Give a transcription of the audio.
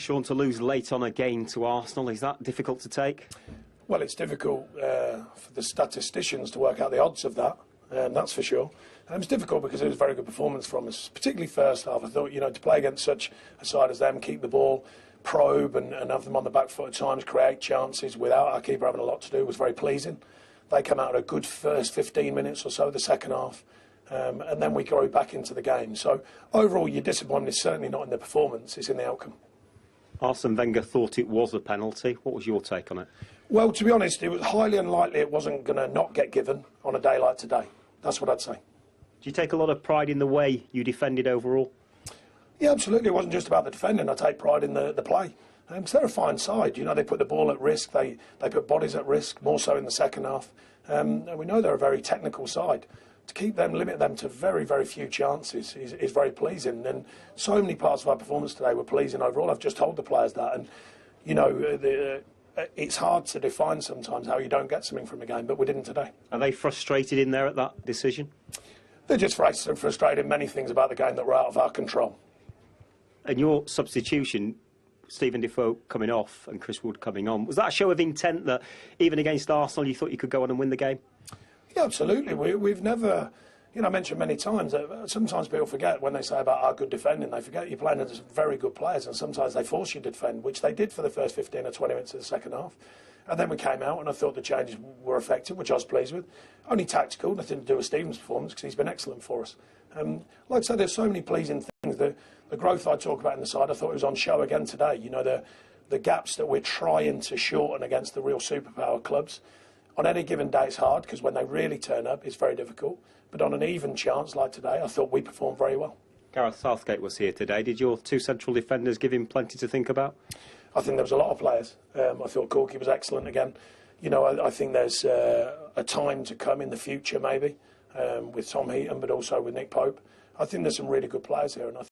Sean, to lose late on a game to Arsenal, is that difficult to take? Well, it's difficult for the statisticians to work out the odds of that, that's for sure. And it was difficult because it was a very good performance from us, particularly first half. I thought, to play against such a side as them, keep the ball, probe and have them on the back foot at times, create chances without our keeper having a lot to do was very pleasing. They came out a good first 15 minutes or so of the second half. And then we go back into the game. So overall, your disappointment is certainly not in the performance, it's in the outcome. Arsene Wenger thought it was a penalty. What was your take on it? Well, to be honest, it was highly unlikely it wasn't going to not get given on a day like today. That's what I'd say. Do you take a lot of pride in the way you defended overall? Yeah, absolutely. It wasn't just about the defending. I take pride in the play. So they're a fine side. They put the ball at risk. They put bodies at risk, more so in the second half. And we know they're a very technical side. To keep them, limit them to very, very few chances is very pleasing. And so many parts of our performance today were pleasing overall. I've just told the players that. And, it's hard to define sometimes how you don't get something from a game, but we didn't today. Are they frustrated in there at that decision? They're just frustrated in many things about the game that were out of our control. And your substitution, Stephen Defoe coming off and Chris Wood coming on, was that a show of intent that even against Arsenal you thought you could go on and win the game? Yeah, absolutely. We've never, I mentioned many times that sometimes people forget when they say about our good defending, they forget you're playing against very good players and sometimes they force you to defend, which they did for the first 15 or 20 minutes of the second half. And then we came out and I thought the changes were effective, which I was pleased with. Only tactical, nothing to do with Stephen's performance because he's been excellent for us. Like I said, there's so many pleasing things. The growth I talk about in the side, I thought it was on show again today. The gaps that we're trying to shorten against the real superpower clubs. On any given day it's hard because when they really turn up it's very difficult. But on an even chance like today, I thought we performed very well. Gareth Southgate was here today. Did your two central defenders give him plenty to think about? I think there was a lot of players. I thought Corky was excellent again. I think there's a time to come in the future maybe with Tom Heaton but also with Nick Pope. I think there's some really good players here and I